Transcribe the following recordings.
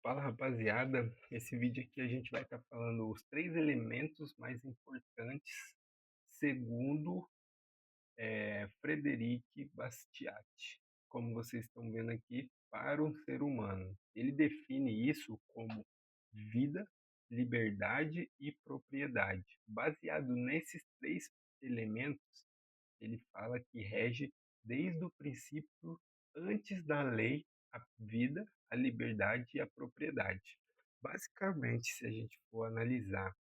Fala rapaziada, esse vídeo aqui a gente vai estar falando os três elementos mais importantes segundo Frederic Bastiat, como vocês estão vendo aqui, para um ser humano. Ele define isso como vida, liberdade e propriedade. Baseado nesses três elementos, ele fala que rege desde o princípio, antes da lei, a vida, a liberdade e a propriedade. Basicamente, se a gente for analisar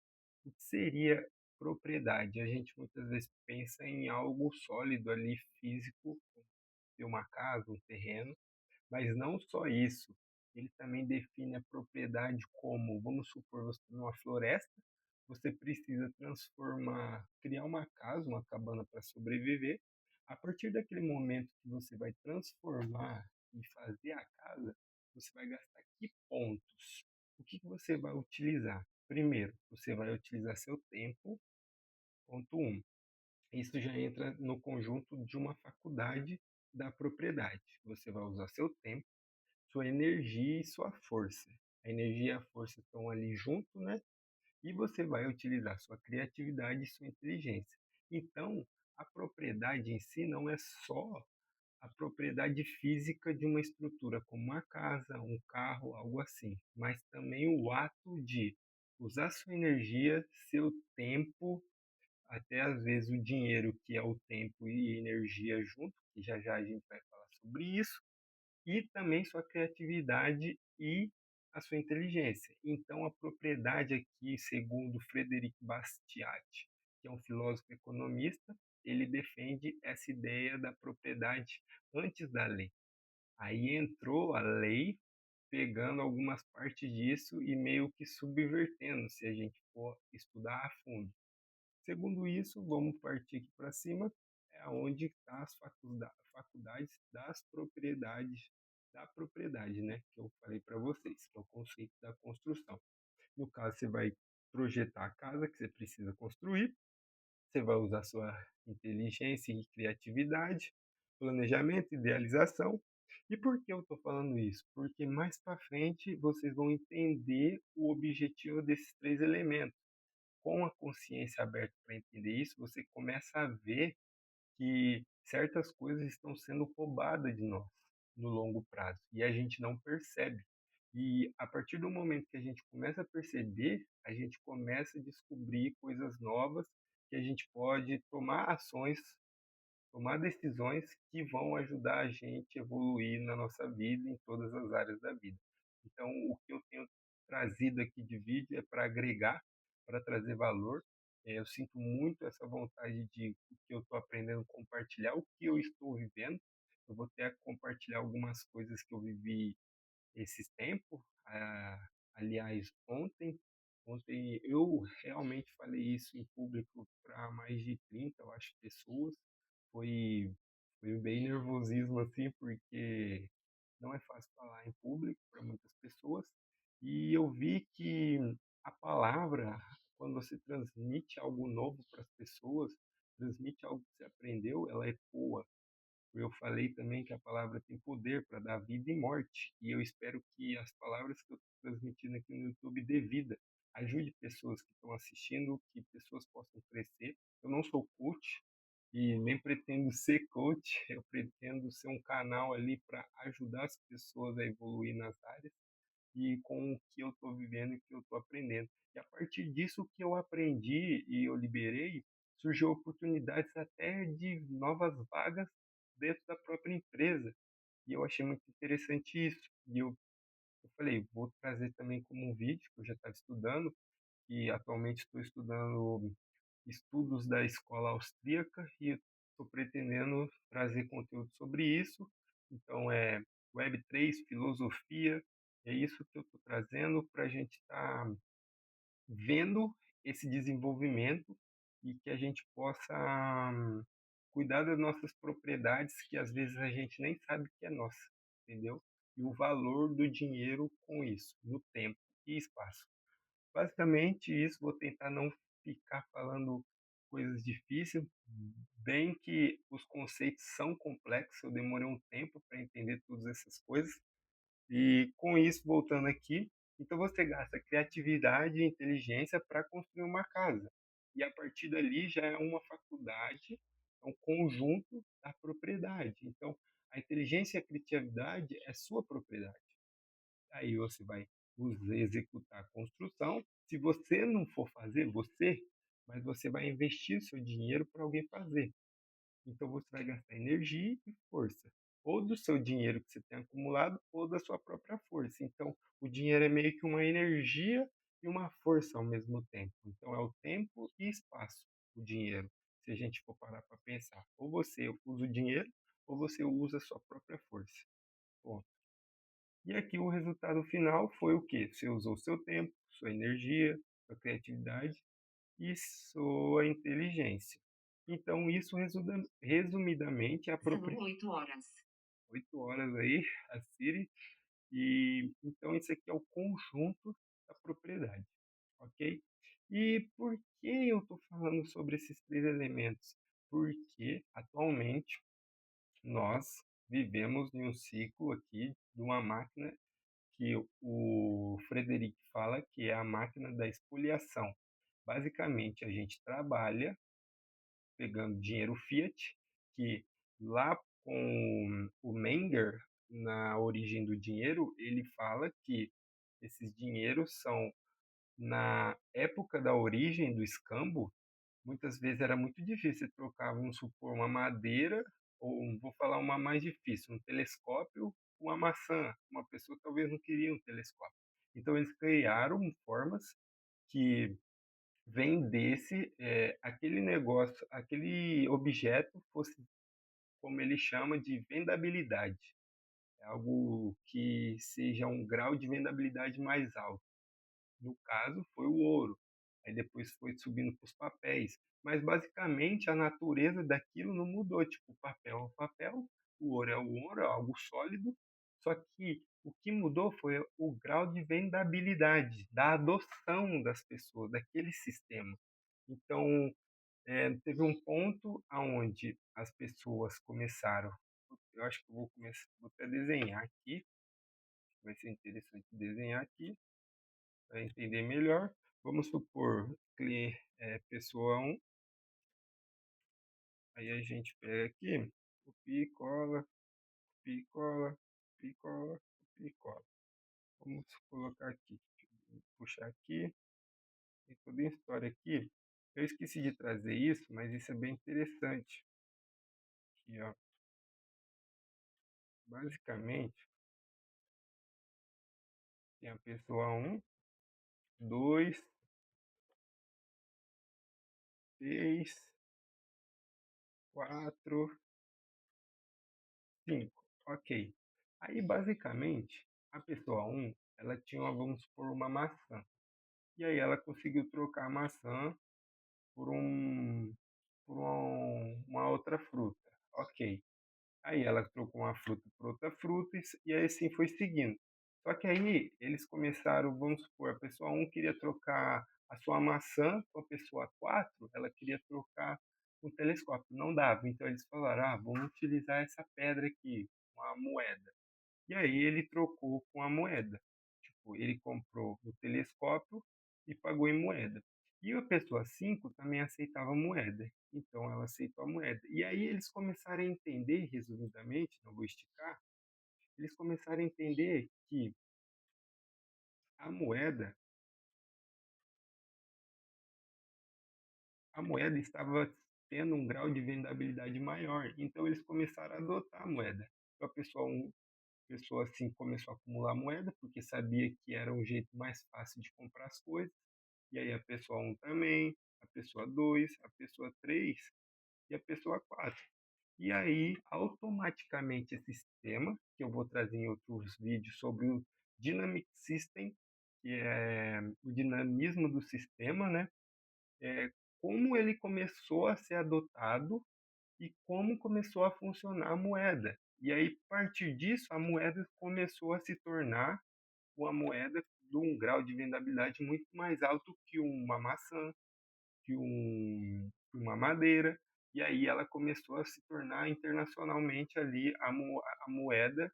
o que seria propriedade, a gente muitas vezes pensa em algo sólido ali, físico, como ter uma casa, um terreno, mas não só isso. Ele também define a propriedade como, vamos supor, você está numa floresta, você precisa transformar, criar uma casa, uma cabana para sobreviver. A partir daquele momento que você vai transformar e fazer a casa, você vai gastar que pontos? O que você vai utilizar? Primeiro, você vai utilizar seu tempo, ponto um. Isso já entra no conjunto de uma faculdade da propriedade. Você vai usar seu tempo, sua energia e sua força. A energia e a força estão ali junto, né? E você vai utilizar sua criatividade e sua inteligência. Então, a propriedade em si não é só a propriedade física de uma estrutura, como uma casa, um carro, algo assim, mas também o ato de usar sua energia, seu tempo, até às vezes o dinheiro, que é o tempo e energia junto, que já já a gente vai falar sobre isso, e também sua criatividade e a sua inteligência. Então, a propriedade aqui, segundo Frederic Bastiat, que é um filósofo economista, ele defende essa ideia da propriedade antes da lei. Aí entrou a lei pegando algumas partes disso e meio que subvertendo, se a gente for estudar a fundo. Segundo isso, vamos partir aqui para cima, é onde estão as faculdades das propriedades, da propriedade, né? Que eu falei para vocês, que é o conceito da construção. No caso, você vai projetar a casa que você precisa construir, você vai usar sua inteligência e criatividade, planejamento, idealização. E por que eu estou falando isso? Porque mais para frente vocês vão entender o objetivo desses três elementos. Com a consciência aberta para entender isso, você começa a ver que certas coisas estão sendo roubadas de nós no longo prazo e a gente não percebe. E a partir do momento que a gente começa a perceber, a gente começa a descobrir coisas novas que a gente pode tomar ações, tomar decisões que vão ajudar a gente a evoluir na nossa vida, em todas as áreas da vida. Então, o que eu tenho trazido aqui de vídeo é para agregar, para trazer valor. Eu sinto muito essa vontade de o que eu estou aprendendo compartilhar, o que eu estou vivendo. Eu vou até compartilhar algumas coisas que eu vivi esses tempos. Aliás, ontem eu realmente falei isso em público para mais de 30, eu acho, pessoas. Foi, foi bem nervosismo assim, porque não é fácil falar em público para muitas pessoas. E eu vi que a palavra, quando você transmite algo novo para as pessoas, transmite algo que você aprendeu, ela ecoa. Eu falei também que a palavra tem poder para dar vida e morte, e eu espero que as palavras que eu estou transmitindo aqui no YouTube dê vida, ajude pessoas que estão assistindo, que pessoas possam crescer. Eu não sou coach e nem pretendo ser coach, eu pretendo ser um canal ali para ajudar as pessoas a evoluir nas áreas e com o que eu estou vivendo e que eu estou aprendendo. E a partir disso que eu aprendi e eu liberei, surgiu oportunidades até de novas vagas dentro da própria empresa. E eu achei muito interessante isso. E eu falei, vou trazer também como um vídeo, que eu já estava estudando, e atualmente estou estudando estudos da escola austríaca e estou pretendendo trazer conteúdo sobre isso. Então, é Web3, filosofia, é isso que eu estou trazendo para a gente estar vendo esse desenvolvimento e que a gente possa cuidar das nossas propriedades, que às vezes a gente nem sabe que é nossa, entendeu? E o valor do dinheiro com isso, no tempo e espaço. Basicamente isso, vou tentar não ficar falando coisas difíceis, bem que os conceitos são complexos, eu demorei um tempo para entender todas essas coisas, E com isso, voltando aqui, então você gasta criatividade e inteligência para construir uma casa. E a partir dali já é uma faculdade, é um conjunto da propriedade. Então, a inteligência e a criatividade é sua propriedade. Aí você vai executar a construção. Se você não for fazer, mas você vai investir o seu dinheiro para alguém fazer. Então você vai gastar energia e força, ou do seu dinheiro que você tem acumulado, ou da sua própria força. Então o dinheiro é meio que uma energia e uma força ao mesmo tempo. Então é o tempo e espaço, o dinheiro. Se a gente for parar para pensar, ou você usa o dinheiro, ou você usa a sua própria força. Bom, e aqui o resultado final foi o quê? Você usou seu tempo, sua energia, sua criatividade e sua inteligência. Então, isso resumidamente é a São propriedade. 8 horas. 8 horas aí, a Siri. E então, isso aqui é o conjunto da propriedade, ok? E por que eu estou falando sobre esses três elementos? Porque atualmente nós vivemos em um ciclo aqui de uma máquina que o Frederic fala que é a máquina da espoliação. Basicamente, a gente trabalha pegando dinheiro fiat, que lá com o Menger, na origem do dinheiro, ele fala que esses dinheiros são, na época da origem do escambo, muitas vezes era muito difícil trocar, vamos supor, uma madeira, ou vou falar uma mais difícil, um telescópio, uma maçã. Uma pessoa talvez não queria um telescópio. Então eles criaram formas que vendesse aquele negócio, aquele objeto fosse, como ele chama, de vendabilidade. É algo que seja um grau de vendabilidade mais alto. No caso, foi o ouro. Aí depois foi subindo para os papéis. Mas basicamente a natureza daquilo não mudou. Tipo, o papel é o papel, o ouro, é algo sólido. Só que o que mudou foi o grau de vendabilidade, da adoção das pessoas, daquele sistema. Então, teve um ponto aonde as pessoas começaram. Eu acho que eu vou começar, vou até desenhar aqui. Vai ser interessante desenhar aqui para entender melhor. Vamos supor que pessoa um, aí a gente pega aqui, copia e cola, copia e cola, copia e cola, copia e cola. Vamos colocar aqui, puxar aqui, tem toda a história aqui. Eu esqueci de trazer isso, mas isso é bem interessante. Aqui, ó. Basicamente, tem a pessoa um, 2, 3, 4, 5. Ok. Aí, basicamente, a pessoa um, ela tinha, vamos supor, uma maçã. E aí ela conseguiu trocar a maçã por uma outra fruta. Ok. Aí ela trocou uma fruta por outra fruta e aí assim foi seguindo. Só que aí eles começaram, vamos supor, a pessoa um queria trocar a sua maçã com a pessoa 4, ela queria trocar um telescópio. Não dava. Então eles falaram, vamos utilizar essa pedra aqui, uma moeda. E aí ele trocou com a moeda. Tipo, ele comprou o telescópio e pagou em moeda. E a pessoa 5 também aceitava moeda. Então ela aceitou a moeda. E aí eles começaram a entender, resumidamente, não vou esticar, eles começaram a entender que a moeda, a moeda estava tendo um grau de vendabilidade maior. Então eles começaram a adotar a moeda. Então a pessoa pessoa assim começou a acumular moeda porque sabia que era um jeito mais fácil de comprar as coisas. E aí a pessoa um também, a pessoa 2, a pessoa 3 e a pessoa 4. E aí, automaticamente, esse sistema, que eu vou trazer em outros vídeos sobre o Dynamic System, que é o dinamismo do sistema, né? É, como ele começou a ser adotado e como começou a funcionar a moeda. E aí, a partir disso, a moeda começou a se tornar uma moeda de um grau de vendabilidade muito mais alto que uma maçã, que uma madeira. E aí ela começou a se tornar internacionalmente ali a moeda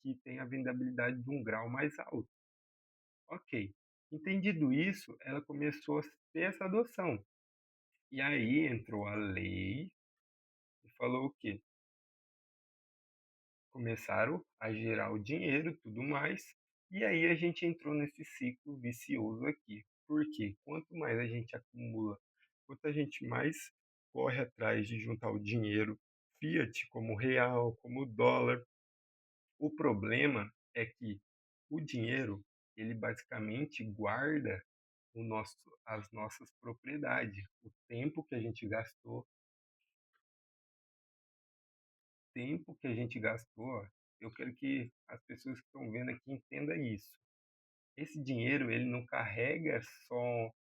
que tem a vendabilidade de um grau mais alto. Ok. Entendido isso, ela começou a ter essa adoção. E aí entrou a lei e falou o quê? Começaram a gerar o dinheiro e tudo mais, e aí a gente entrou nesse ciclo vicioso aqui. Porque quanto mais a gente acumula, quanto a gente mais corre atrás de juntar o dinheiro fiat, como o real, como o dólar, o problema é que o dinheiro, ele basicamente guarda as nossas propriedades, o tempo que a gente gastou, tempo que a gente gastou, ó, eu quero que as pessoas que estão vendo aqui entendam isso. Esse dinheiro, ele não carrega só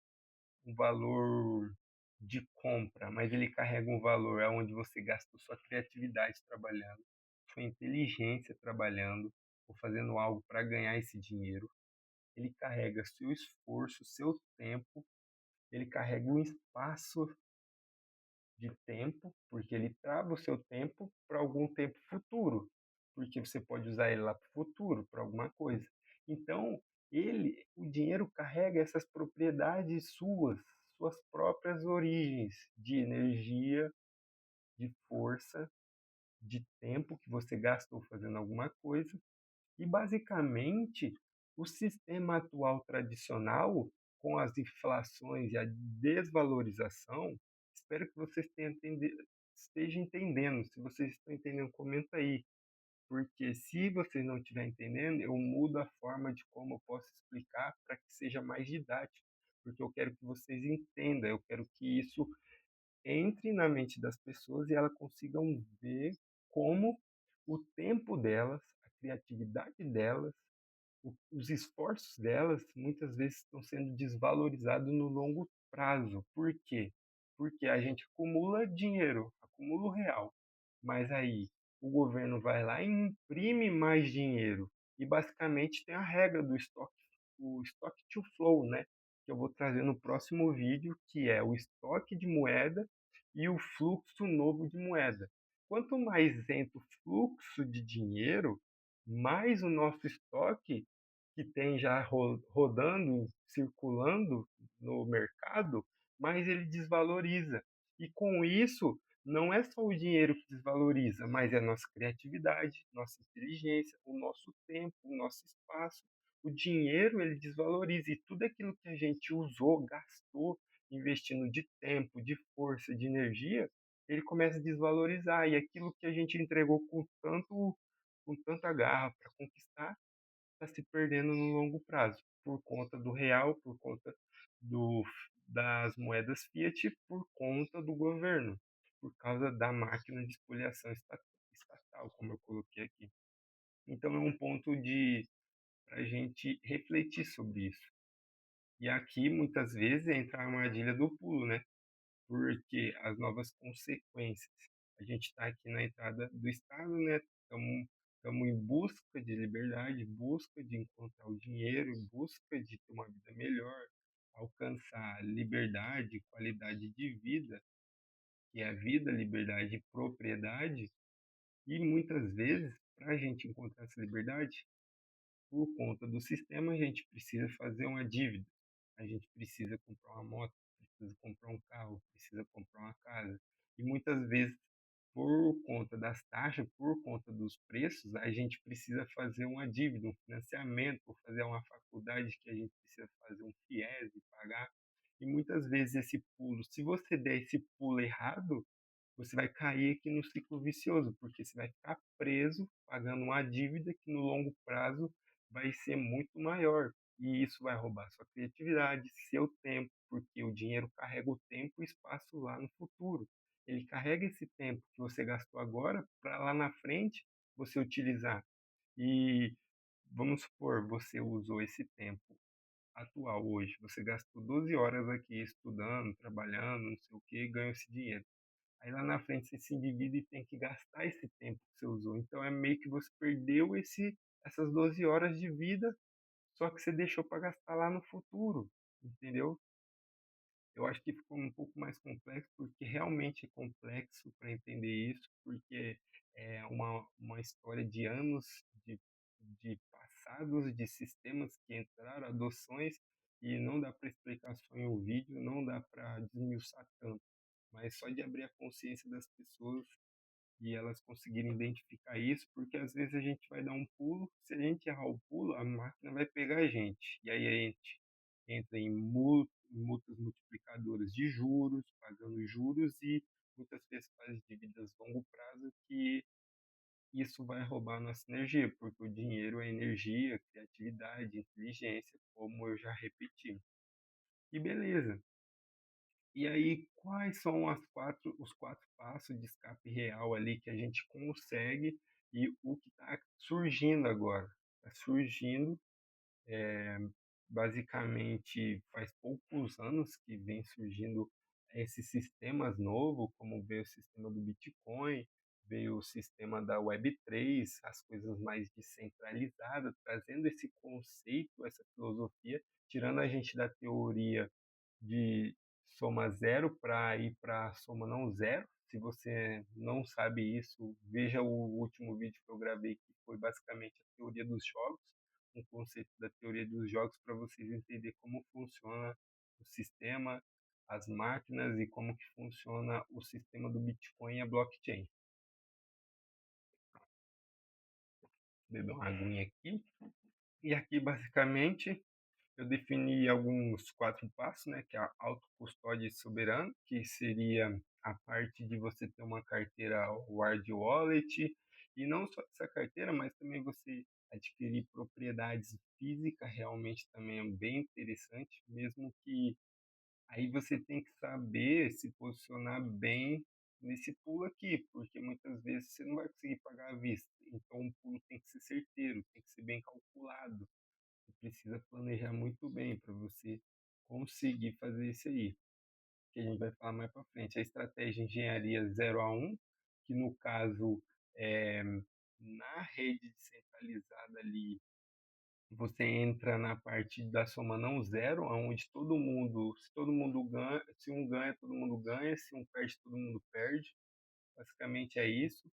um valor de compra, mas ele carrega um valor aonde você gastou sua criatividade trabalhando, sua inteligência trabalhando, ou fazendo algo para ganhar esse dinheiro. Ele carrega seu esforço, seu tempo, ele carrega um espaço de tempo, porque ele trava o seu tempo para algum tempo futuro, porque você pode usar ele lá para o futuro, para alguma coisa. Então, o dinheiro carrega essas propriedades suas, suas próprias origens de energia, de força, de tempo que você gastou fazendo alguma coisa. E basicamente, o sistema atual tradicional, com as inflações e a desvalorização, espero que vocês estejam entendendo. Se vocês estão entendendo, comenta aí. Porque se vocês não estiverem entendendo, eu mudo a forma de como eu posso explicar para que seja mais didático. Porque eu quero que vocês entendam, eu quero que isso entre na mente das pessoas e elas consigam ver como o tempo delas, a criatividade delas, os esforços delas muitas vezes estão sendo desvalorizados no longo prazo. Por quê? Porque a gente acumula dinheiro, acumula o real, mas aí o governo vai lá e imprime mais dinheiro. E basicamente tem a regra do estoque, o stock to flow, né? Que eu vou trazer no próximo vídeo, que é o estoque de moeda e o fluxo novo de moeda. Quanto mais entra o fluxo de dinheiro, mais o nosso estoque que tem já rodando, circulando no mercado, mais ele desvaloriza. E com isso, não é só o dinheiro que desvaloriza, mas é a nossa criatividade, nossa inteligência, o nosso tempo, o nosso espaço. O dinheiro ele desvaloriza e tudo aquilo que a gente usou, gastou, investindo de tempo, de força, de energia, ele começa a desvalorizar e aquilo que a gente entregou com tanta garra para conquistar está se perdendo no longo prazo, por conta do real, por conta do, das moedas fiat, por conta do governo, por causa da máquina de espoliação estatal, como eu coloquei aqui. Então é um ponto de para a gente refletir sobre isso. E aqui muitas vezes entra a armadilha do pulo, né? Porque as novas consequências. A gente está aqui na entrada do Estado, né? Estamos em busca de liberdade, busca de encontrar o dinheiro, busca de ter uma vida melhor, alcançar liberdade, qualidade de vida, que é a vida, liberdade e propriedade. E muitas vezes, para a gente encontrar essa liberdade, por conta do sistema, a gente precisa fazer uma dívida, a gente precisa comprar uma moto, precisa comprar um carro, precisa comprar uma casa. E muitas vezes, por conta das taxas, por conta dos preços, a gente precisa fazer uma dívida, um financiamento, ou fazer uma faculdade que a gente precisa fazer um FIES e pagar. E muitas vezes esse pulo, se você der esse pulo errado, você vai cair aqui no ciclo vicioso, porque você vai ficar preso pagando uma dívida que no longo prazo vai ser muito maior. E isso vai roubar sua criatividade, seu tempo, porque o dinheiro carrega o tempo e o espaço lá no futuro. Ele carrega esse tempo que você gastou agora para lá na frente você utilizar. E vamos supor, você usou esse tempo atual hoje, você gastou 12 horas aqui estudando, trabalhando, não sei o que, e ganhou esse dinheiro. Aí lá na frente você se endivida e tem que gastar esse tempo que você usou. Então é meio que você perdeu essas 12 horas de vida, só que você deixou para gastar lá no futuro, entendeu? Eu acho que ficou um pouco mais complexo, porque realmente é complexo para entender isso, porque é uma história de anos de, de passados, de sistemas que entraram, adoções, e não dá para explicar só em um vídeo, não dá para desmiuçar tanto, mas só de abrir a consciência das pessoas e elas conseguirem identificar isso, porque às vezes a gente vai dar um pulo, se a gente errar o pulo, a máquina vai pegar a gente, e aí a gente entra em multas multiplicadoras de juros, pagando juros e muitas vezes faz dívidas a longo prazo que isso vai roubar a nossa energia, porque o dinheiro é energia, criatividade, inteligência, como eu já repeti. E beleza. E aí, quais são os quatro passos de escape real ali que a gente consegue e o que está surgindo agora? Está surgindo, basicamente, faz poucos anos que vem surgindo esses sistemas novos, como veio o sistema do Bitcoin, veio o sistema da Web3, as coisas mais descentralizadas, trazendo esse conceito, essa filosofia, tirando a gente da teoria de soma zero para ir para soma não zero. Se você não sabe isso, veja o último vídeo que eu gravei, que foi basicamente a teoria dos jogos, um conceito da teoria dos jogos para vocês entenderem como funciona o sistema, as máquinas e como que funciona o sistema do Bitcoin e a blockchain. Beber uma aguinha aqui. E aqui, basicamente, eu defini alguns quatro passos, né, que é a autocustódia soberana, que seria a parte de você ter uma carteira Ward Wallet, e não só essa carteira, mas também você adquirir propriedades físicas, realmente também é bem interessante, mesmo que aí você tem que saber se posicionar bem nesse pulo aqui, porque muitas vezes você não vai conseguir pagar à vista, então o pulo tem que ser certeiro, tem que ser bem calculado, você precisa planejar muito bem para você conseguir fazer isso aí, que a gente vai falar mais para frente. A estratégia engenharia 0 a 1, que no caso é na rede descentralizada ali, você entra na parte da soma não zero, onde todo mundo, se todo mundo ganha, se um ganha, todo mundo ganha, se um perde, todo mundo perde. Basicamente é isso,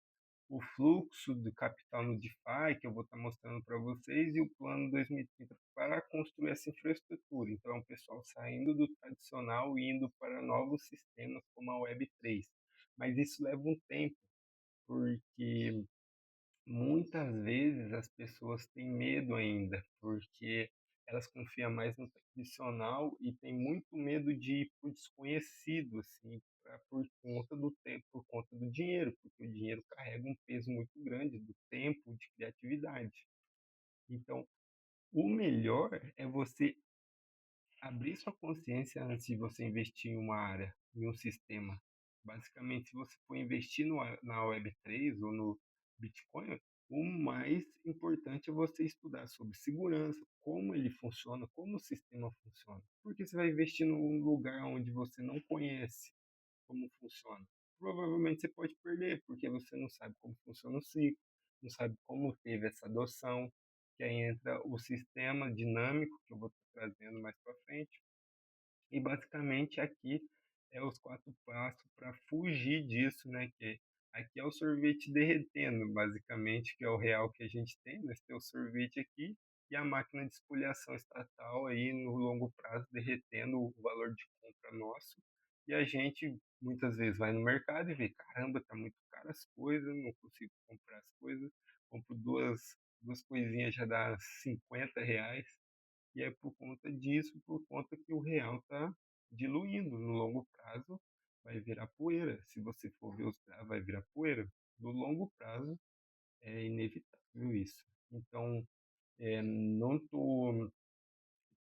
o fluxo de capital no DeFi, que eu vou estar mostrando para vocês, e o plano 2030 para construir essa infraestrutura. Então, é o pessoal saindo do tradicional e indo para novos sistemas como a Web3. Mas isso leva um tempo, porque muitas vezes as pessoas têm medo ainda, porque elas confiam mais no tradicional e têm muito medo de ir para o desconhecido, assim, por conta do tempo, por conta do dinheiro, porque o dinheiro carrega um peso muito grande do tempo, de criatividade. Então, o melhor é você abrir sua consciência antes de você investir em uma área, em um sistema. Basicamente, se você for investir na Web3 ou no Bitcoin, o mais importante é você estudar sobre segurança, como ele funciona, como o sistema funciona. Porque você vai investir num lugar onde você não conhece como funciona. Provavelmente você pode perder, porque você não sabe como funciona o ciclo, não sabe como teve essa adoção, que aí entra o sistema dinâmico, que eu vou estar trazendo mais para frente, e basicamente aqui é os quatro passos para fugir disso, né? Que aqui é o sorvete derretendo, basicamente, que é o real que a gente tem. Nós temos o sorvete aqui e a máquina de espoliação estatal aí no longo prazo derretendo o valor de compra nosso. E a gente muitas vezes vai no mercado e vê, caramba, tá muito caro as coisas, não consigo comprar as coisas, compro duas coisinhas já dá R$ 50. E é por conta disso, por conta que o real está diluindo. No longo prazo, vai virar poeira. Se você for ver os gráficos, vai virar poeira. No longo prazo, é inevitável isso. Então, não estou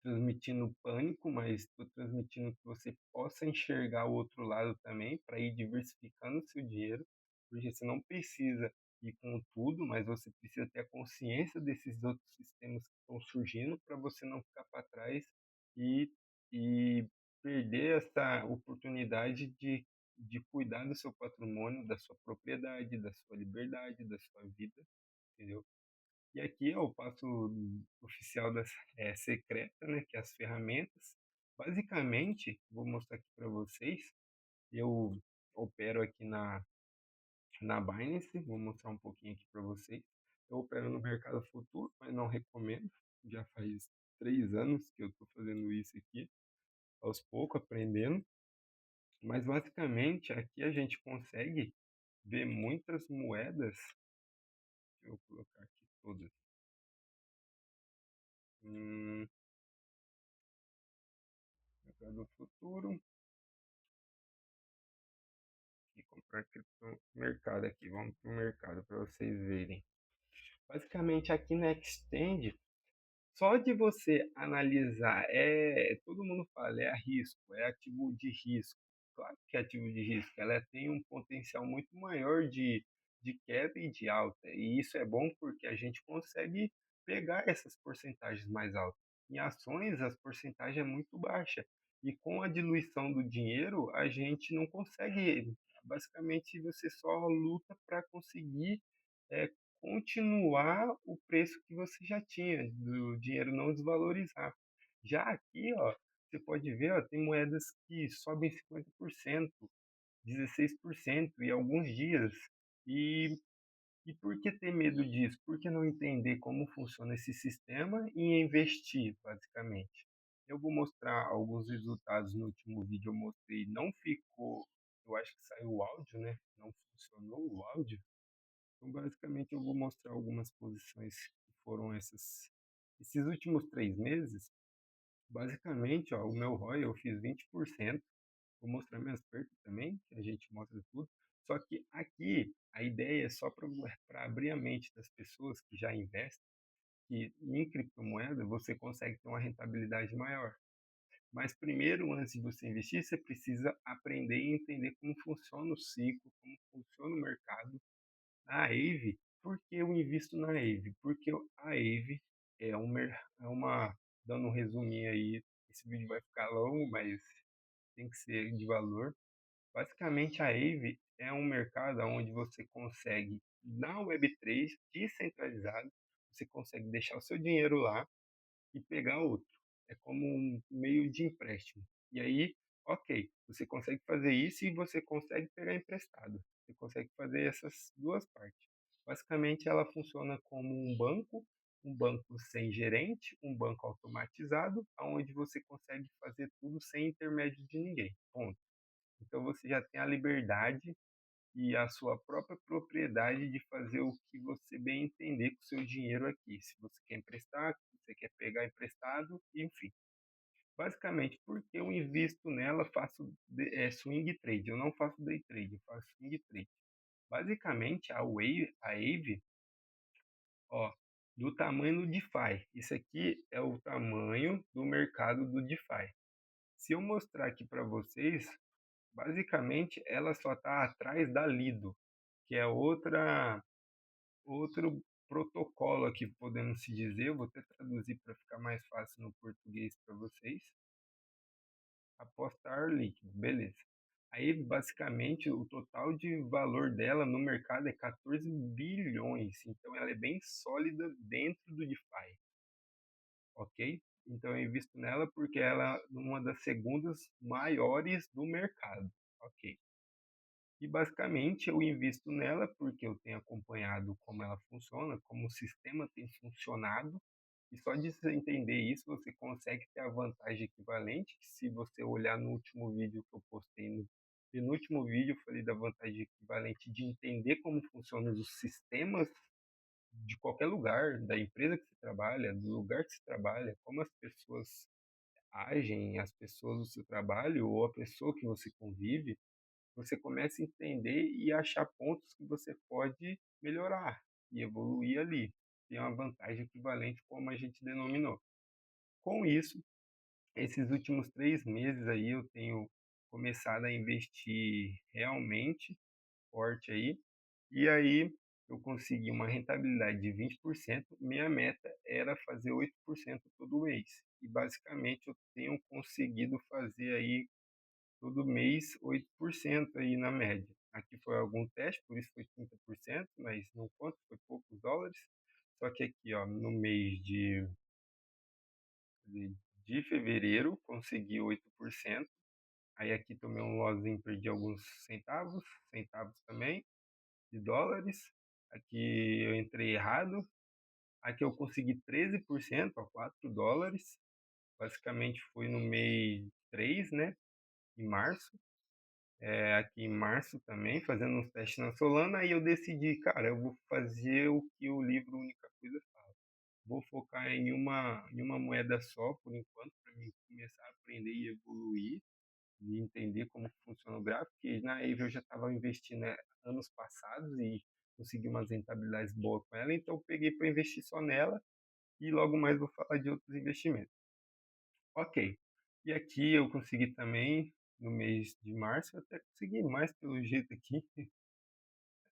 transmitindo pânico, mas estou transmitindo que você possa enxergar o outro lado também, para ir diversificando o seu dinheiro, porque você não precisa ir com tudo, mas você precisa ter a consciência desses outros sistemas que estão surgindo para você não ficar para trás e, e perder essa oportunidade de cuidar do seu patrimônio, da sua propriedade, da sua liberdade, da sua vida, entendeu? E aqui é o passo oficial das secreta, né, que é as ferramentas. Basicamente, vou mostrar aqui para vocês. Eu opero aqui na Binance, vou mostrar um pouquinho aqui para vocês. Eu opero no mercado futuro, mas não recomendo. Já faz 3 anos que eu estou fazendo isso aqui, aos poucos, aprendendo. Mas basicamente aqui a gente consegue ver muitas moedas. Deixa eu colocar aqui todas. Hum, mercado futuro e comprar cripto mercado aqui. Vamos para o mercado para vocês verem. Basicamente aqui na Extend, só de você analisar, todo mundo fala, é a risco, é ativo de risco. Claro que é ativo de risco, ela tem um potencial muito maior de queda e de alta. E isso é bom porque a gente consegue pegar essas porcentagens mais altas. Em ações, as porcentagens é muito baixa. E com a diluição do dinheiro, a gente não consegue. Basicamente, você só luta para conseguir é, continuar o preço que você já tinha, do dinheiro não desvalorizar. Já aqui, ó, você pode ver, ó, tem moedas que sobem 50%, 16% em alguns dias. E, e por que ter medo disso? Por que não entender como funciona esse sistema e investir, basicamente? Eu vou mostrar alguns resultados no último vídeo, eu mostrei, não ficou, eu acho que saiu o áudio, né? Não funcionou o áudio. Então, basicamente, eu vou mostrar algumas posições que foram esses últimos 3 meses. Basicamente, ó, o meu ROI eu fiz 20%. Vou mostrar minhas perdas também, que a gente mostra tudo. Só que aqui a ideia é só para abrir a mente das pessoas que já investem, que em criptomoeda você consegue ter uma rentabilidade maior. Mas primeiro, antes de você investir, você precisa aprender e entender como funciona o ciclo, como funciona o mercado. A Aave, por que eu invisto na Aave? Porque a Aave é uma, dando um resuminho aí, esse vídeo vai ficar longo, mas tem que ser de valor. Basicamente, a Aave é um mercado onde você consegue, na Web3, descentralizado, você consegue deixar o seu dinheiro lá e pegar outro. É como um meio de empréstimo. E aí, ok, você consegue fazer isso e você consegue pegar emprestado. Você consegue fazer essas duas partes. Basicamente, ela funciona como um banco sem gerente, um banco automatizado, onde você consegue fazer tudo sem intermédio de ninguém. Ponto. Então você já tem a liberdade e a sua própria propriedade de fazer o que você bem entender com o seu dinheiro aqui. Se você quer emprestar, se você quer pegar emprestado, enfim. Basicamente, porque eu invisto nela, faço swing trade. Eu não faço day trade, eu faço swing trade. Basicamente, a Wave, ó, do tamanho do DeFi. Isso aqui é o tamanho do mercado do DeFi. Se eu mostrar aqui para vocês, basicamente ela só está atrás da Lido, que é outro protocolo aqui, podemos se dizer. Eu vou até traduzir para ficar mais fácil no português para vocês. Apostar líquido, beleza. Aí, basicamente, o total de valor dela no mercado é 14 bilhões. Então, ela é bem sólida dentro do DeFi, ok? Então, eu invisto nela porque ela é uma das segundas maiores do mercado, ok? E basicamente eu invisto nela porque eu tenho acompanhado como ela funciona, como o sistema tem funcionado. E só de você entender isso, você consegue ter a vantagem equivalente, que se você olhar no último vídeo que eu postei, no penúltimo vídeo, eu falei da vantagem equivalente de entender como funcionam os sistemas de qualquer lugar, da empresa que você trabalha, do lugar que você trabalha, como as pessoas agem, as pessoas do seu trabalho ou a pessoa que você convive, você começa a entender e achar pontos que você pode melhorar e evoluir ali. Tem uma vantagem equivalente, como a gente denominou. Com isso, esses últimos 3 meses aí eu tenho começado a investir realmente forte aí, e aí eu consegui uma rentabilidade de 20%. Minha meta era fazer 8% todo mês. E basicamente eu tenho conseguido fazer aí todo mês 8% aí na média. Aqui foi algum teste, por isso foi 30%, mas não conta, foi poucos dólares. Só que aqui, ó, no mês de, de fevereiro, consegui 8%. Aí aqui tomei um lozinho, perdi alguns centavos também, de dólares. Aqui eu entrei errado. Aqui eu consegui 13%, ó, US$ 4. Basicamente foi no mês 3, né? Em março. Aqui em março também, fazendo uns testes na Solana. Aí eu decidi, cara, eu vou fazer o que o livro Única Coisa fala. Vou focar em uma moeda só por enquanto, para mim começar a aprender e evoluir e entender como funciona o gráfico, porque na Aave eu já estava investindo, né, anos passados e consegui umas rentabilidades boas com ela, então eu peguei para investir só nela e logo mais vou falar de outros investimentos. Ok. E aqui eu consegui também, no mês de março, eu até consegui mais pelo jeito aqui,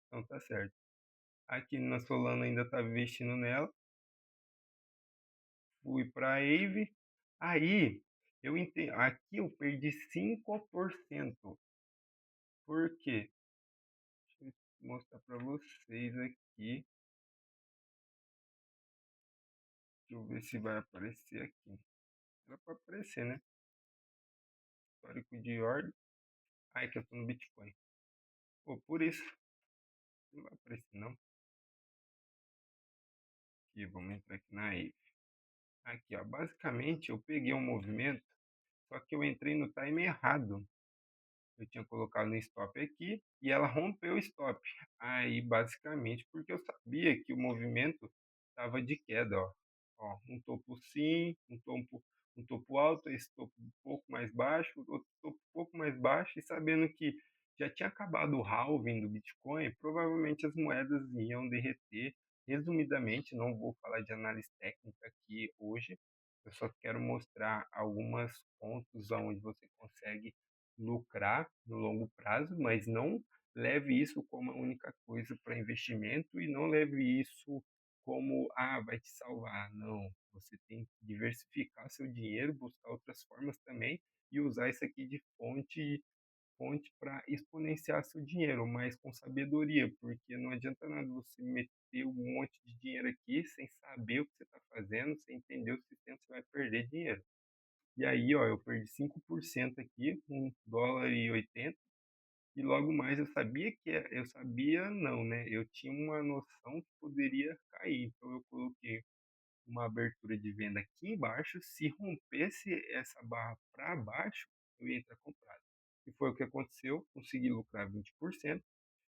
então tá certo. Aqui na Solana ainda estava investindo nela, fui para a Aave, aí eu entendo, aqui eu perdi 5%. Por quê? Deixa eu mostrar para vocês aqui. Deixa eu ver se vai aparecer aqui. Era para aparecer, né? Histórico de ordem. Ai, que eu tô no Bitcoin. Pô, por isso. Não vai aparecer, não. Aqui, vamos entrar aqui na Aave. Aqui, ó. Basicamente, eu peguei um movimento, só que eu entrei no time errado. Eu tinha colocado no stop aqui e ela rompeu o stop. Aí, basicamente, porque eu sabia que o movimento estava de queda, ó. Ó, um topo sim, um topo alto, esse topo um pouco mais baixo, outro topo um pouco mais baixo, e sabendo que já tinha acabado o halving do Bitcoin, provavelmente as moedas iam derreter. Resumidamente, não vou falar de análise técnica aqui hoje, eu só quero mostrar alguns pontos onde você consegue lucrar no longo prazo, mas não leve isso como a única coisa para investimento e não leve isso como, vai te salvar. Não, você tem que diversificar seu dinheiro, buscar outras formas também e usar isso aqui de fonte para exponenciar seu dinheiro, mas com sabedoria, porque não adianta nada você meter um monte de dinheiro aqui sem saber o que você está fazendo, sem entender o sistema, você vai perder dinheiro. E aí, ó, eu perdi 5% aqui, US$ 1,80. E logo mais eu sabia não, né? Eu tinha uma noção que poderia cair. Então eu coloquei uma abertura de venda aqui embaixo. Se rompesse essa barra para baixo, eu ia entrar comprado. E foi o que aconteceu. Consegui lucrar 20%.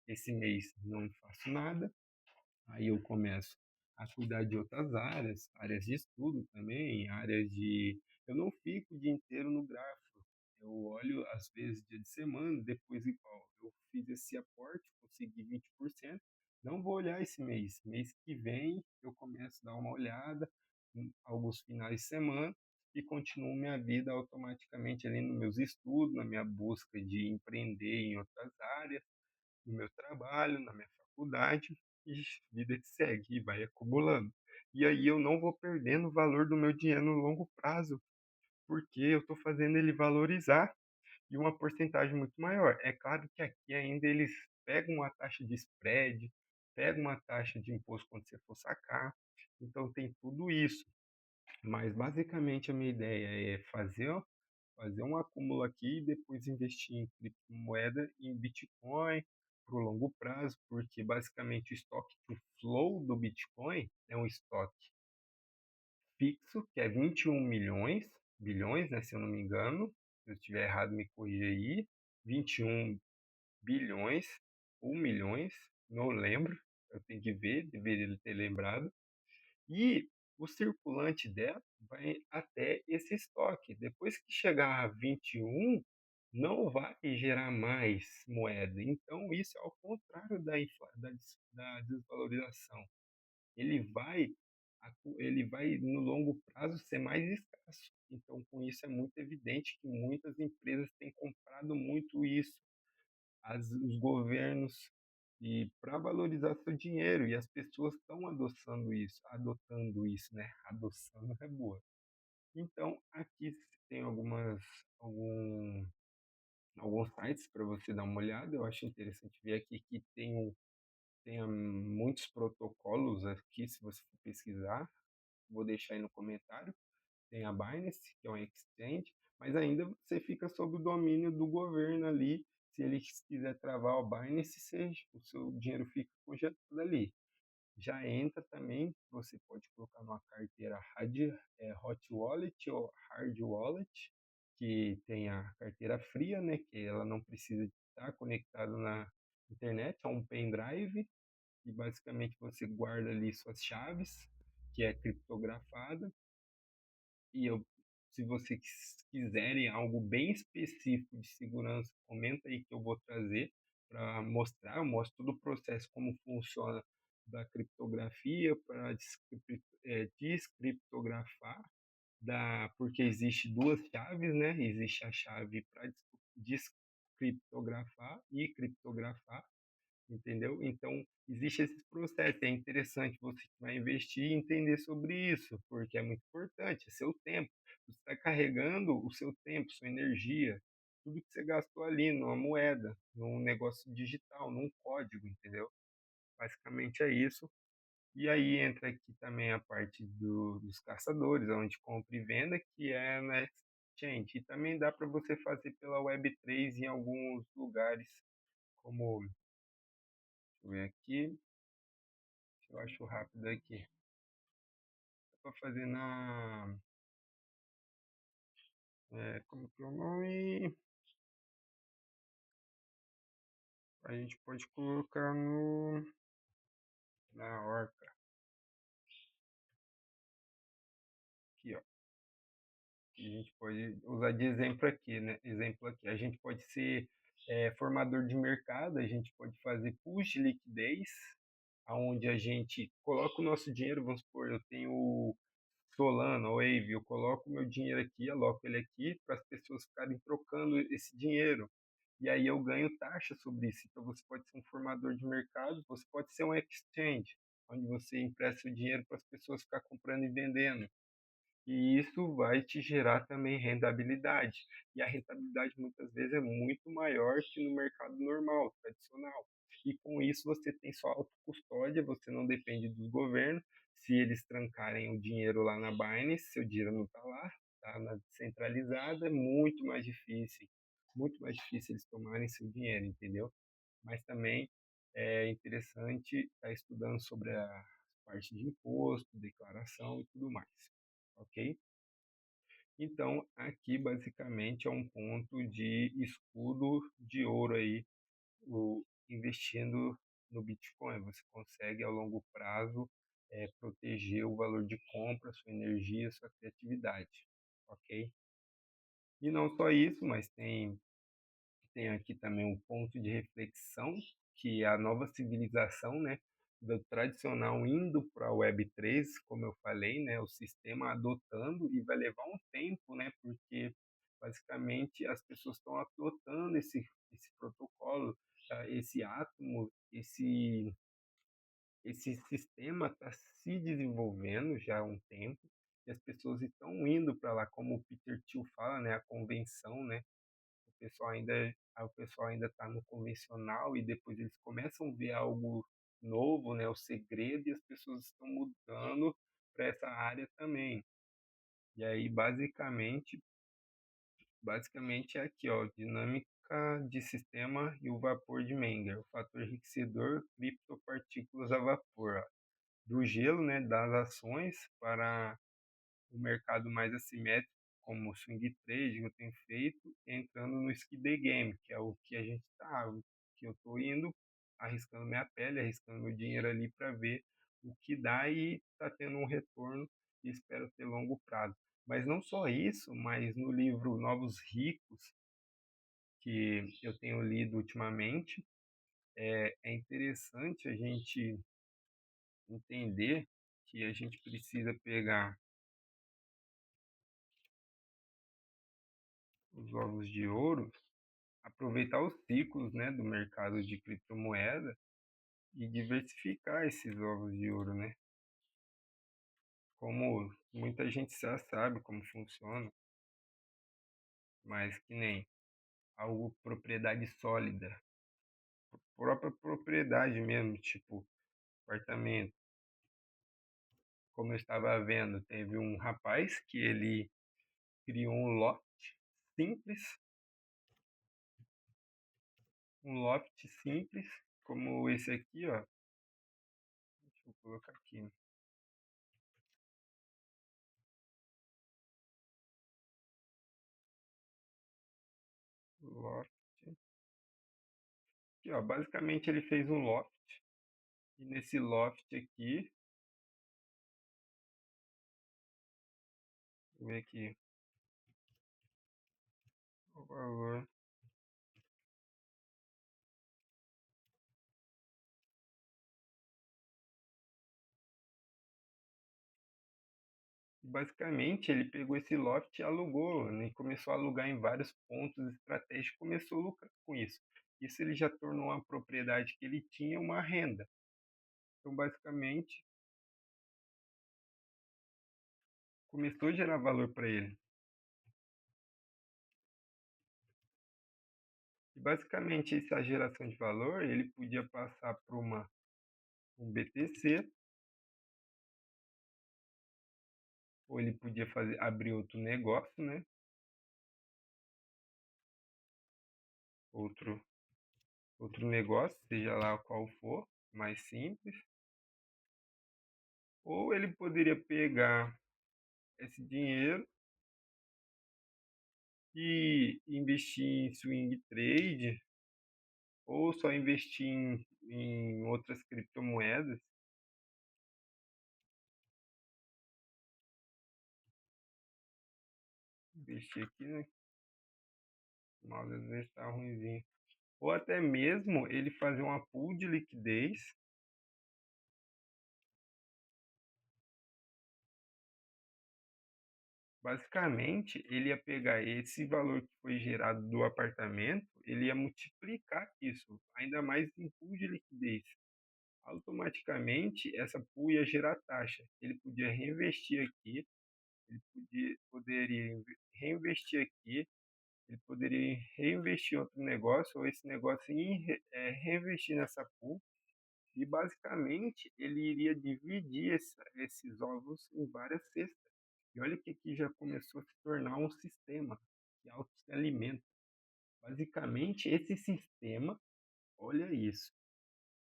Esse mês não faço nada. Aí eu começo a cuidar de outras áreas de estudo também, áreas de. Eu não fico o dia inteiro no gráfico. Eu olho, às vezes, dia de semana, depois igual. Eu fiz esse aporte, consegui 20%. Não vou olhar esse mês. Mês que vem eu começo a dar uma olhada, alguns finais de semana, e continuo minha vida automaticamente ali nos meus estudos, na minha busca de empreender em outras áreas, no meu trabalho, na minha faculdade, e vida que segue, e vai acumulando. E aí eu não vou perdendo o valor do meu dinheiro no longo prazo, porque eu estou fazendo ele valorizar de uma porcentagem muito maior. É claro que aqui ainda eles pegam uma taxa de spread, pegam uma taxa de imposto quando você for sacar, então tem tudo isso. Mas basicamente a minha ideia é fazer um acúmulo aqui e depois investir em criptomoeda e em Bitcoin para o longo prazo, porque basicamente o flow do Bitcoin é um estoque fixo, que é 21 milhões, bilhões, né, se eu não me engano. Se eu estiver errado, me corrija aí. 21 bilhões ou milhões, não lembro, eu tenho que ver, deveria ter lembrado. E o circulante dela vai até esse estoque. Depois que chegar a 21, não vai gerar mais moeda. Então, isso é ao contrário da desvalorização. Ele vai, ele vai, no longo prazo, ser mais escasso. Então, com isso, é muito evidente que muitas empresas têm comprado muito isso, os governos, e para valorizar seu dinheiro, e as pessoas estão adotando isso, né? Adoção é boa. Então, aqui tem algum, alguns sites para você dar uma olhada. Eu acho interessante ver aqui que tem muitos protocolos aqui, se você for pesquisar. Vou deixar aí no comentário. Tem a Binance, que é um exchange, mas ainda você fica sob o domínio do governo ali, se ele quiser travar o Binance, o seu dinheiro fica congelado ali. Já entra também, você pode colocar numa carteira Hot Wallet ou Hard Wallet, que tem a carteira fria, né, que ela não precisa estar conectada na internet, é um pendrive, e basicamente você guarda ali suas chaves, que é criptografada, e se vocês quiserem algo bem específico de segurança, comenta aí que eu vou trazer para mostrar. Eu mostro todo o processo, como funciona da criptografia para descriptografar, porque existe duas chaves, né? Existe a chave para descriptografar e criptografar, entendeu? Então, existe esse processo. É interessante você que vai investir e entender sobre isso, porque é muito importante. É seu tempo. Você está carregando o seu tempo, sua energia, tudo que você gastou ali numa moeda, num negócio digital, num código, entendeu? Basicamente é isso. E aí entra aqui também a parte dos caçadores, onde compra e venda, que é na exchange. E também dá para você fazer pela Web3 em alguns lugares, como, deixa eu ver aqui, eu acho rápido aqui. Dá para fazer como que é o nome? A gente pode colocar na Orca. Aqui, ó. A gente pode usar de exemplo aqui, né? Exemplo aqui. A gente pode ser formador de mercado, a gente pode fazer push de liquidez, aonde a gente coloca o nosso dinheiro, vamos supor, eu tenho Solana, Wave, eu coloco meu dinheiro aqui, aloco ele aqui para as pessoas ficarem trocando esse dinheiro. E aí eu ganho taxa sobre isso. Então você pode ser um formador de mercado, você pode ser um exchange, onde você empresta o dinheiro para as pessoas ficar comprando e vendendo. E isso vai te gerar também rentabilidade. E a rentabilidade muitas vezes é muito maior que no mercado normal, tradicional. E com isso você tem sua autocustódia, você não depende do governo. Se eles trancarem o dinheiro lá na Binance, seu dinheiro não está lá, está na descentralizada, é muito mais difícil eles tomarem seu dinheiro, entendeu? Mas também é interessante estar estudando sobre a parte de imposto, declaração e tudo mais, ok? Então, aqui basicamente é um ponto de escudo de ouro aí, investindo no Bitcoin. Você consegue ao longo prazo proteger o valor de compra, sua energia, sua criatividade, ok? E não só isso, mas tem aqui também um ponto de reflexão, que é a nova civilização, né, do tradicional indo para a Web3, como eu falei, né, o sistema adotando, e vai levar um tempo, né, porque basicamente as pessoas estão adotando esse protocolo, tá, esse átomo, esse sistema está se desenvolvendo já há um tempo, e as pessoas estão indo para lá, como o Peter Thiel fala, né, a convenção, né, o pessoal ainda está no convencional e depois eles começam a ver algo novo, né, o segredo, e as pessoas estão mudando para essa área também. E aí, basicamente é aqui, ó, dinâmica de sistema e o vapor de Menger, o fator enriquecedor, criptopartículas a vapor, ó, do gelo, né, das ações para o mercado mais assimétrico, como o swing trade que eu tenho feito, entrando no skip day game, que é o que a gente está, que eu estou indo, arriscando minha pele, arriscando meu dinheiro ali para ver o que dá e está tendo um retorno e espero ter longo prazo. Mas não só isso, mas no livro Novos Ricos, que eu tenho lido ultimamente, é interessante a gente entender que a gente precisa pegar os ovos de ouro, aproveitar os ciclos, né, do mercado de criptomoeda e diversificar esses ovos de ouro, né? Como muita gente já sabe como funciona, mas que nem algo propriedade sólida, própria propriedade mesmo, tipo apartamento. Como eu estava vendo, teve um rapaz que ele criou um lote simples um loft simples, como esse aqui, ó. Deixa eu colocar aqui. Loft. Aqui, ó, basicamente ele fez um loft. E nesse loft aqui, vou ver aqui o valor. Basicamente, ele pegou esse loft e alugou, né, e começou a alugar em vários pontos estratégicos, começou a lucrar com isso. Isso ele já tornou uma propriedade que ele tinha uma renda. Então, basicamente, começou a gerar valor para ele. E basicamente, essa geração de valor, ele podia passar para um BTC, ou ele podia abrir outro negócio, né? Outro, outro negócio, seja lá qual for, mais simples. Ou ele poderia pegar esse dinheiro e investir em swing trade, ou só investir em outras criptomoedas. Investir aqui, né? O mouse às vezes está ruimzinho. Ou até mesmo ele fazer uma pool de liquidez. Basicamente, ele ia pegar esse valor que foi gerado do apartamento, ele ia multiplicar isso, ainda mais em pool de liquidez. Automaticamente, essa pool ia gerar taxa. Ele podia reinvestir aqui, poderia reinvestir aqui, ele poderia reinvestir em outro negócio, ou esse negócio reinvestir nessa pool, e basicamente ele iria dividir esses ovos em várias cestas. E olha que aqui já começou a se tornar um sistema que auto se alimenta. Basicamente, esse sistema, olha isso,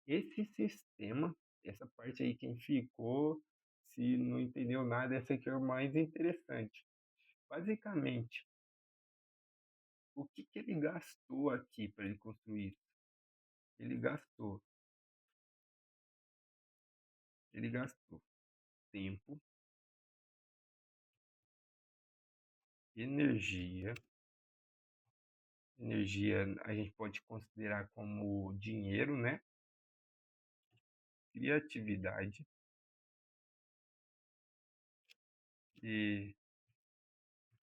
esse sistema, essa parte aí quem ficou, se não entendeu nada, essa aqui é o mais interessante. Basicamente, o que que ele gastou aqui para ele construir isso? Ele gastou, ele gastou tempo, energia, energia a gente pode considerar como dinheiro, né? Criatividade e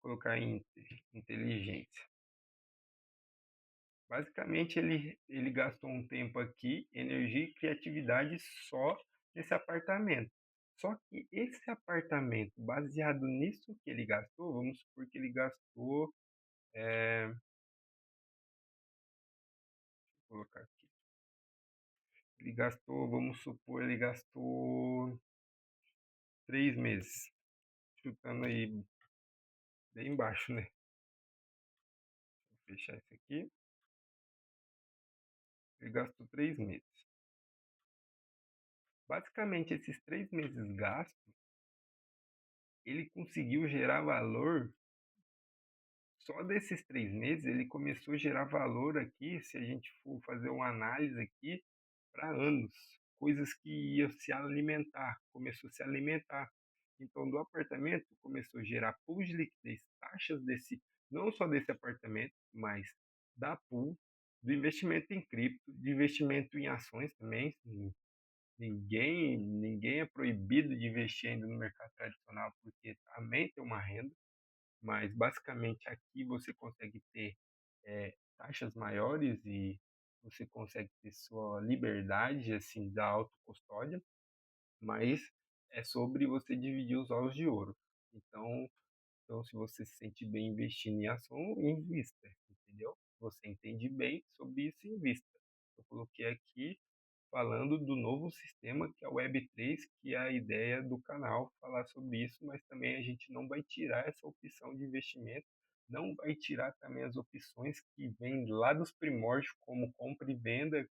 colocar em inteligência. Basicamente, ele gastou um tempo aqui, energia e criatividade só nesse apartamento. Só que esse apartamento, baseado nisso que ele gastou, vamos supor que ele gastou, vou colocar aqui, ele gastou, vamos supor, ele gastou 3 meses, chutando aí bem baixo, né? Vou fechar isso aqui. Ele gastou 3 meses. Basicamente, esses 3 meses gastos, ele conseguiu gerar valor. Só desses 3 meses ele começou a gerar valor aqui, se a gente for fazer uma análise aqui, para anos. Coisas que iam se alimentar, começou a se alimentar. Então, do apartamento começou a gerar pools de liquidez, taxas desse, não só desse apartamento, mas da pool, do investimento em cripto, de investimento em ações também. Ninguém é proibido de investir ainda no mercado tradicional, porque também tem uma renda, mas basicamente aqui você consegue ter taxas maiores e você consegue ter sua liberdade assim da autocustódia, mas é sobre você dividir os ovos de ouro. Então, se você se sente bem investindo em ação, invista, entendeu? Se você entende bem sobre isso, invista. Eu coloquei aqui falando do novo sistema que é o Web3, que é a ideia do canal falar sobre isso, mas também a gente não vai tirar essa opção de investimento não vai tirar também as opções que vêm lá dos primórdios, como compra e venda,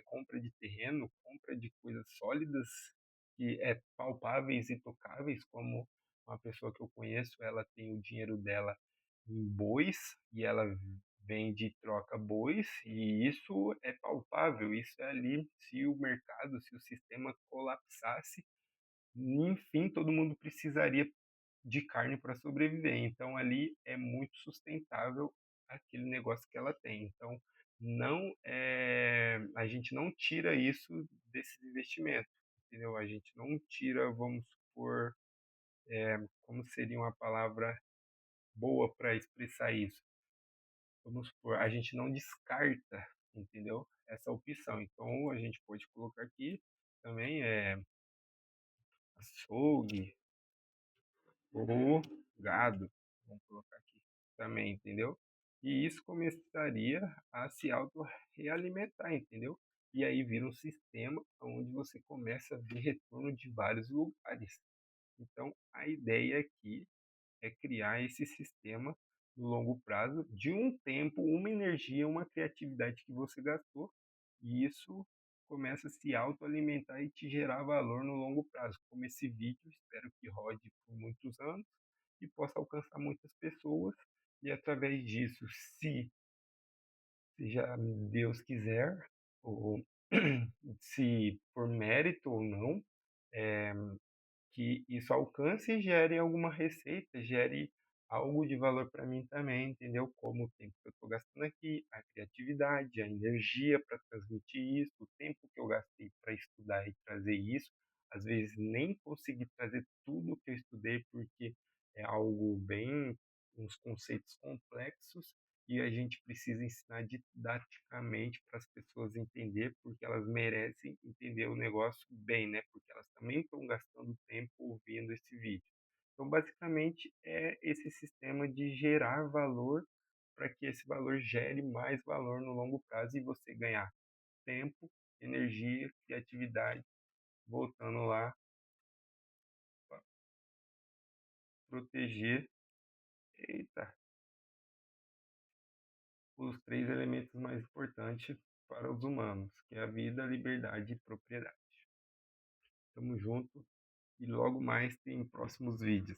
compra de terreno, compra de coisas sólidas, que é palpáveis e tocáveis, como uma pessoa que eu conheço, ela tem o dinheiro dela em bois e ela vende e troca bois, e isso é palpável, isso é ali, se o mercado, se o sistema colapsasse, enfim, todo mundo precisaria de carne para sobreviver. Então ali é muito sustentável aquele negócio que ela tem. Então não a gente não tira isso desses investimentos, entendeu? A gente não tira, vamos supor, como seria uma palavra boa para expressar isso? Vamos supor, a gente não descarta, entendeu? Essa opção. Então a gente pode colocar aqui também açougue, ou gado, vamos colocar aqui também, entendeu? E isso começaria a se auto-realimentar, entendeu? E aí vira um sistema onde você começa a ver retorno de vários lugares. Então, a ideia aqui é criar esse sistema no longo prazo de um tempo, uma energia, uma criatividade que você gastou, e isso começa a se autoalimentar e te gerar valor no longo prazo. Como esse vídeo, espero que rode por muitos anos e possa alcançar muitas pessoas, e através disso, se já Deus quiser, ou se por mérito ou não, é, que isso alcance e gere alguma receita, gere algo de valor para mim também, entendeu? Como o tempo que eu estou gastando aqui, a criatividade, a energia para transmitir isso, o tempo que eu gastei para estudar e trazer isso. Às vezes nem consegui trazer tudo que eu estudei porque é algo bem, uns conceitos complexos, e a gente precisa ensinar didaticamente para as pessoas entender, porque elas merecem entender o negócio bem, né? Porque elas também estão gastando tempo ouvindo esse vídeo. Então, basicamente, é esse sistema de gerar valor para que esse valor gere mais valor no longo prazo e você ganhar tempo, energia, criatividade, voltando lá para proteger, eita, os três elementos mais importantes para os humanos, que é a vida, a liberdade e propriedade. Tamo junto e logo mais tem próximos vídeos.